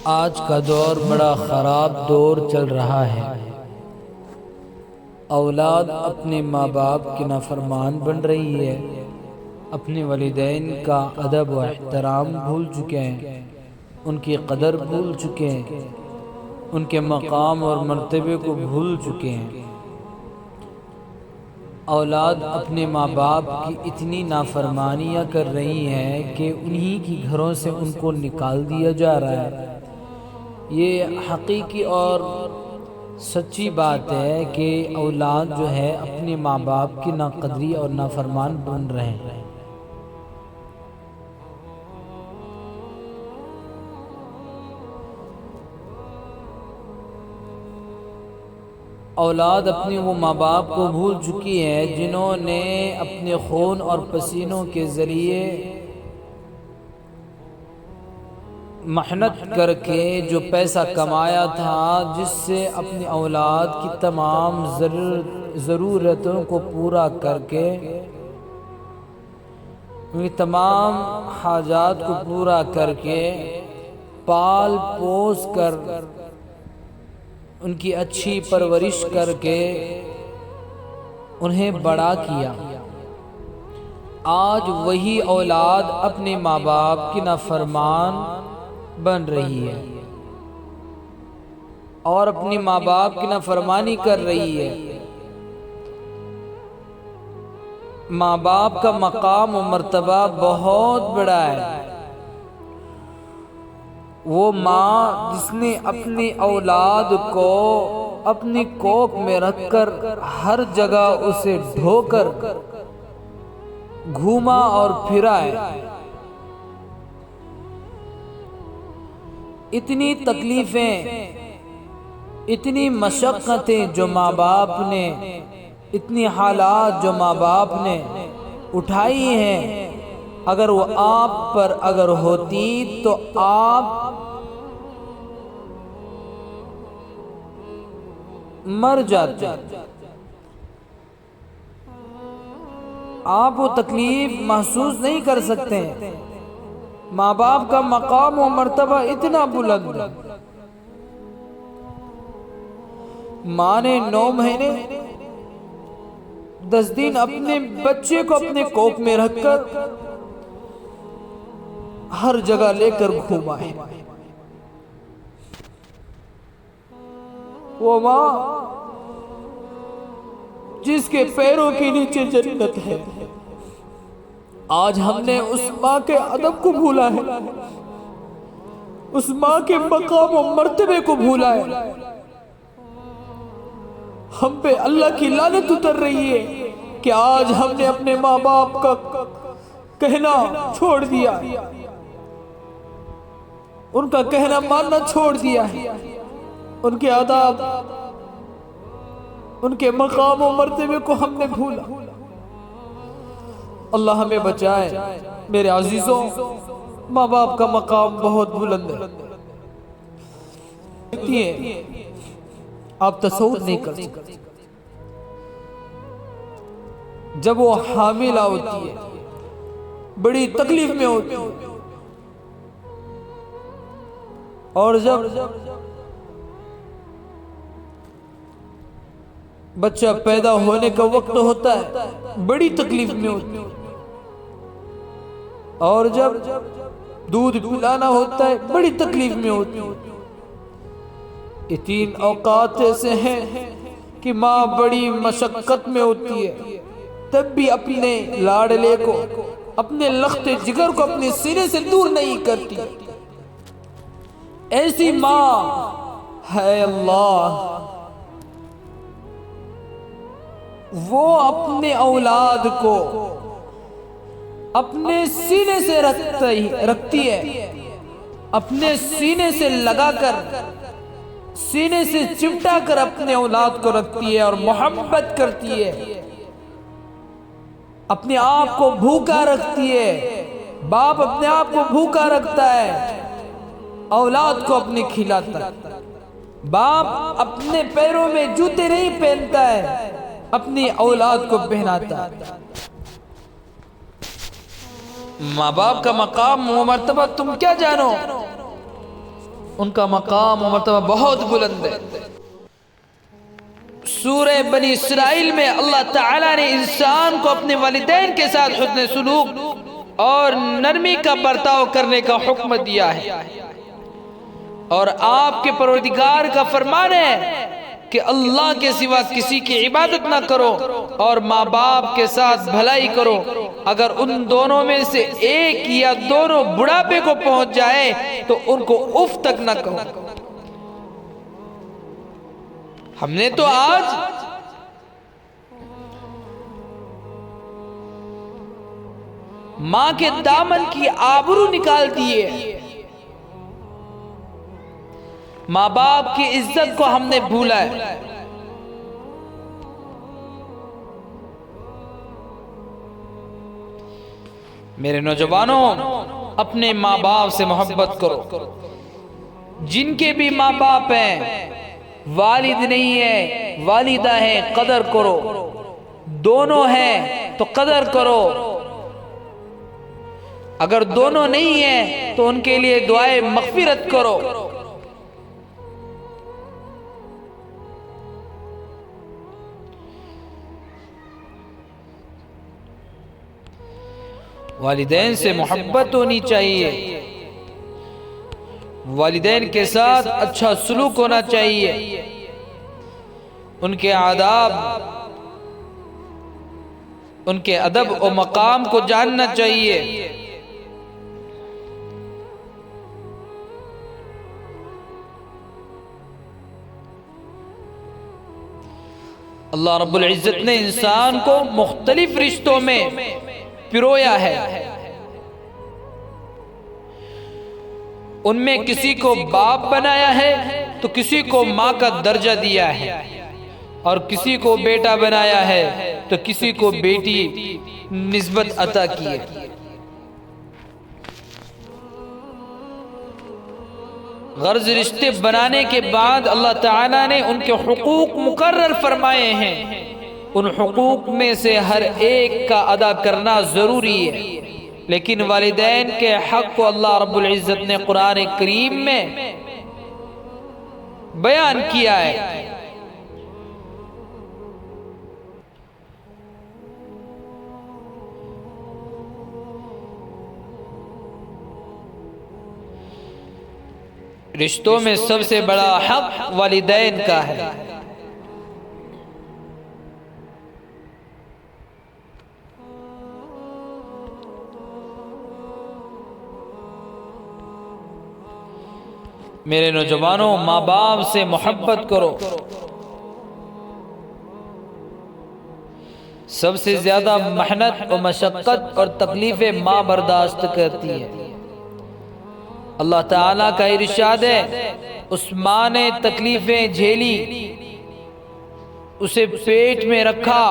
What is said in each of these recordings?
آج کا دور بڑا خراب دور چل رہا ہے۔ اولاد اپنے ماں باپ کی نافرمان بن رہی ہے، اپنے والدین کا ادب و احترام بھول چکے ہیں، ان کی قدر بھول چکے ہیں، ان کے مقام اور مرتبے کو بھول چکے ہیں۔ اولاد اپنے ماں باپ کی اتنی نافرمانیاں کر رہی ہیں کہ انہی کی گھروں سے ان کو نکال دیا جا رہا ہے۔ یہ حقیقی اور سچی بات ہے کہ اولاد جو ہے اپنے ماں باپ کی ناقدری اور نافرمان بن رہے ہیں۔ اولاد اپنے وہ ماں باپ کو بھول چکی ہے جنہوں نے اپنے خون اور پسینوں کے ذریعے محنت کر کے جو پیسہ کمایا تھا، جس سے اپنی اولاد کی تمام ضرورتوں کو پورا کر کے، ان کی تمام حاجات کو پورا کر کے، پال پوس کر، ان کی اچھی پرورش کر کے انہیں بڑا کیا۔ آج وہی اولاد اپنے ماں باپ کی نافرمان بن رہی ہے اور اپنی ماں باپ کی نافرمانی کر رہی ہے۔ ماں باپ کا مقام و مرتبہ بہت بڑا ہے۔ وہ ماں جس نے اپنی اولاد کو اپنی کوکھ میں رکھ کر ہر جگہ اسے ڈھو کر گھوما اور پھرا ہے، اتنی تکلیفیں، اتنی مشقتیں جو ماں باپ نے، اتنی حالات جو ماں باپ نے اٹھائی ہیں، اگر وہ آپ پر اگر ہوتی تو آپ مر جاتے۔ آپ وہ تکلیف محسوس نہیں کر سکتے۔ ماں باپ کا مقام و مرتبہ اتنا بلند ہے۔ ماں نے 9 مہینے 10 دن اپنے بچے کو اپنے کوکھ میں رکھ کر ہر جگہ لے کر گھوما ہے۔ وہ ماں جس کے پیروں کے نیچے جنت ہے، آج ہم نے اس ماں کے ادب کو بھولا ہے، اس ماں کے مقام و مرتبے کو بھولا ہے۔ ہم پہ اللہ کی لعنت اتر رہی ہے کہ آج ہم نے اپنے ماں باپ کا کہنا چھوڑ دیا، ان کا کہنا ماننا چھوڑ دیا ہے، ان کے آداب، ان کے مقام و مرتبے کو ہم نے بھولا۔ اللہ ہمیں بچائے۔ میرے عزیزوں، ماں باپ کا مقام بہت بلند ہے، آپ تصور نہیں کر سکتے۔ جب وہ حاملہ ہوتی ہے، بڑی تکلیف میں ہوتی ہے، اور جب بچہ پیدا ہونے کا وقت ہوتا ہے، بڑی تکلیف میں ہوتی ہے، اور جب دودھ پلانا ہوتا ہے، بڑی تکلیف میں ہوتی ہے۔ یہ 3 اوقات ایسے ہیں کہ ماں بڑی مشقت میں ہوتی ہے، تب بھی اپنے لاڈلے کو، اپنے لخت جگر کو اپنے سینے سے دور نہیں کرتی۔ ایسی ماں ہے اللہ، وہ اپنے اولاد کو اپنے سینے سے رکھتی ہے، اپنے سینے سے لگا کر، سینے سے چمٹا کر اپنے اولاد کو رکھتی ہے اور محبت کرتی ہے، اپنے آپ کو بھوکا رکھتی ہے۔ باپ اپنے آپ کو بھوکا رکھتا ہے، اولاد کو اپنے کھلاتا ہے۔ باپ اپنے پیروں میں جوتے نہیں پہنتا ہے، اپنی اولاد کو پہناتا ہے۔ ماں باپ کا مقام و مرتبہ تم کیا جانو؟ ان کا مقام و مرتبہ بہت بلند ہے۔ سورہ بنی اسرائیل میں اللہ تعالیٰ نے انسان کو اپنے والدین کے ساتھ حسن سلوک اور نرمی کا برتاؤ کرنے کا حکم دیا ہے، اور آپ کے پروردگار کا فرمان ہے کہ اللہ کے سوا کسی کی عبادت نہ کرو اور ماں باپ کے ساتھ بھلائی کرو، اگر ان دونوں میں سے ایک یا دونوں بڑھاپے کو پہنچ جائے تو ان کو اف تک نہ کہو۔ ہم نے تو آج ماں کے دامن کی آبرو نکال دیے، ماں باپ کی عزت کو ہم نے بھولا ہے۔ میرے نوجوانوں، اپنے ماں باپ سے محبت کرو۔ جن کے بھی ماں باپ ہیں، والد نہیں ہے والدہ ہے، قدر کرو۔ دونوں ہیں تو قدر کرو، اگر دونوں نہیں ہیں تو ان کے لیے دعائے مغفرت کرو۔ والدین سے محبت ہونی چاہیے، والدین کے ساتھ اچھا سلوک ہونا چاہیے، ان کے آداب، ان کے ادب و مقام کو جاننا چاہیے۔ اللہ رب العزت نے انسان کو مختلف رشتوں میں پرویا ہے، ان میں کسی کو باپ بنایا ہے تو کسی کو ماں کا درجہ دیا ہے، اور کسی کو بیٹا بنایا ہے تو کسی کو بیٹی نسبت عطا کی ہے۔ غرض رشتے بنانے کے بعد اللہ تعالیٰ نے ان کے حقوق مقرر فرمائے ہیں، ان حقوق میں سے ہر ایک کا ادا کرنا ضروری ہے، لیکن والدین کے حق کو اللہ رب العزت نے قرآن کریم میں بیان کیا ہے۔ رشتوں میں سب سے بڑا حق والدین کا ہے۔ میرے نوجوانوں، ماں باپ سے محبت کرو۔ سب سے زیادہ محنت و مشقت اور تکلیفیں ماں برداشت کرتی ہے۔ اللہ تعالیٰ کا ارشاد ہے، اس ماں نے تکلیفیں جھیلی، اسے پیٹ میں رکھا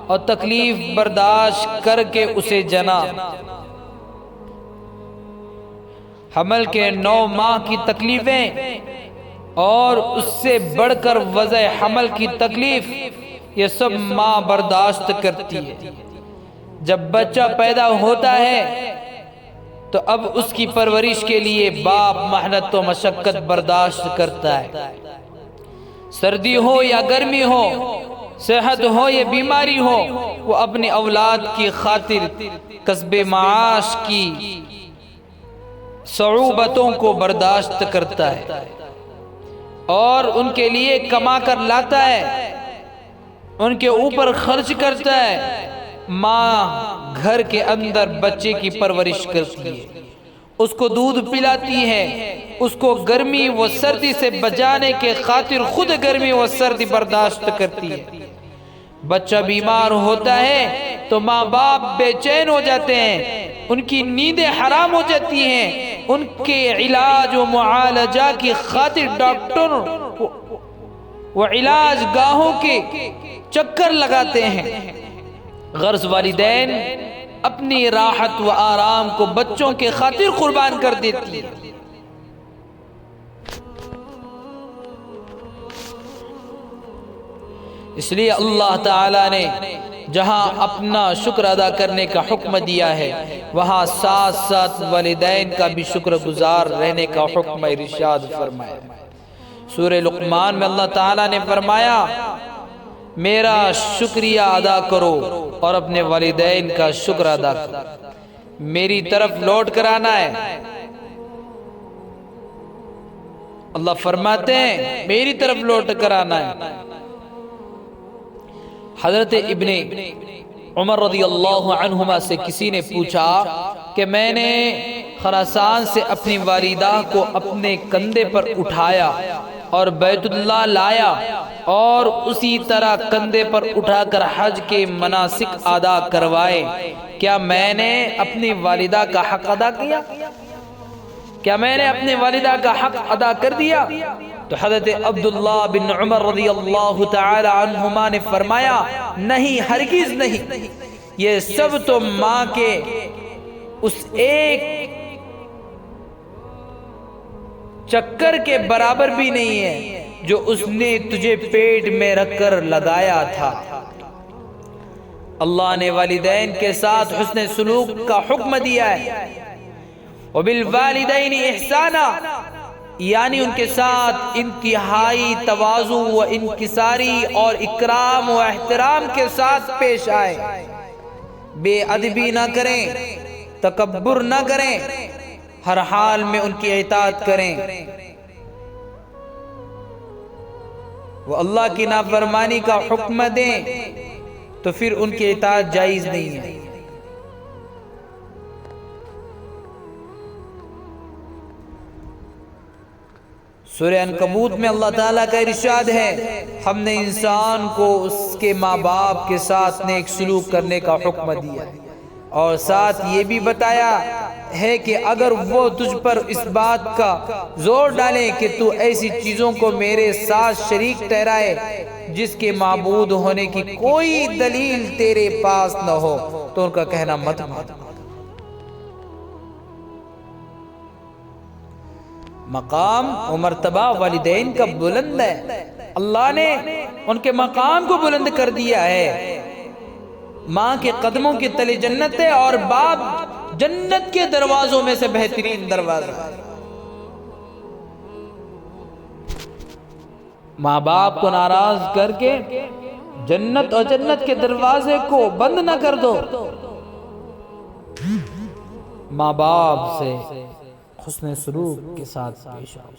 اور تکلیف برداشت کر کے اسے جنا۔ حمل کے 9 ماہ کی تکلیفیں اور اس سے بڑھ کر وضع حمل کی تکلیف، یہ سب ماں برداشت کرتی ہے۔ جب بچہ پیدا ہوتا ہے تو اب اس کی پرورش کے لیے باپ محنت و مشقت برداشت کرتا ہے۔ سردی ہو یا گرمی ہو، صحت ہو یا بیماری ہو، وہ اپنی اولاد کی خاطر کسب معاش کی صعوبتوں کو برداشت کرتا ہے اور ان کے لیے کما کر لاتا ہے، ان کے اوپر خرچ کرتا ہے۔ ماں گھر کے اندر بچے کی پرورش کرتی ہے، اس کو دودھ پلاتی ہے، اس کو گرمی و سردی سے بچانے کے خاطر خود گرمی و سردی برداشت کرتی ہے۔ بچہ بیمار ہوتا ہے تو ماں باپ بے چین ہو جاتے ہیں، ان کی نیندیں حرام ہو جاتی ہیں، ان کے علاج و معالجہ کی خاطر ڈاکٹر و علاج گاہوں کے چکر لگاتے ہیں۔ غرض والدین اپنی راحت و آرام کو بچوں کے خاطر قربان کر دیتی ہے۔ اس لیے اللہ تعالیٰ نے جہاں اپنا شکر ادا کرنے کا حکم دیا ہے وہاں ساتھ ساتھ والدین کا بھی شکر گزار رہنے کا حکم ارشاد فرمایا۔ سورہ لقمان میں اللہ تعالیٰ نے فرمایا میرا شکریہ ادا کرو اور اپنے والدین کا شکر ادا کرو، میری طرف لوٹ کر آنا ہے۔ اللہ فرماتے ہیں میری طرف لوٹ کر آنا ہے۔ حضرت ابن عمر رضی اللہ عنہما سے کسی نے پوچھا کہ میں نے خراسان سے اپنی والدہ کو اپنے کندھے پر اٹھایا اور بیت اللہ لایا اور اسی طرح کندھے پر اٹھا کر حج کے مناسک ادا کروائے، کیا میں نے اپنی والدہ کا حق ادا کیا؟ کیا میں نے اپنے والدہ کا حق ادا کر دیا؟ تو حضرت عبداللہ بن عمر رضی اللہ تعالی عنہما نے فرمایا نہیں، ہرگز نہیں، یہ سب تو ماں کے اس ایک چکر کے برابر بھی نہیں ہے جو اس نے تجھے پیٹ میں رکھ کر لگایا تھا۔ اللہ نے والدین کے ساتھ حسن سلوک کا حکم دیا ہے، وبالوالدین احسانا، یعنی ان کے ساتھ انتہائی تواضع و انکساری اور اکرام و احترام کے ساتھ پیش آئے، بے ادبی نہ کریں، تکبر نہ کریں، ہر حال میں ان کی اطاعت کریں۔ وہ اللہ کی نافرمانی کا حکم دیں تو پھر ان کی اطاعت جائز نہیں ہے۔ سورہ عنکبوت میں اللہ تعالیٰ کا ارشاد ہے ہم نے انسان کو اس کے ماں باپ کے ساتھ نیک سلوک کرنے کا حکم دیا اور ساتھ یہ بھی بتایا ہے کہ اگر وہ تجھ پر اس بات کا زور ڈالیں کہ تو ایسی چیزوں کو میرے ساتھ شریک ٹھہرائے جس کے معبود ہونے کی کوئی دلیل تیرے پاس نہ ہو تو ان کا کہنا مت مان۔ مقام و مرتبہ والدین کا بلند ہے، اللہ نے ان کے مقام کو بلند کر دیا ہے۔ ماں کے قدموں کے تلے جنت ہے اور باپ جنت کے دروازوں میں سے بہترین دروازہ ہے۔ ماں باپ کو ناراض کر کے جنت اور جنت کے دروازے کو بند نہ کر دو۔ ماں باپ سے حسن سلوک کے ساتھ پیش آؤ۔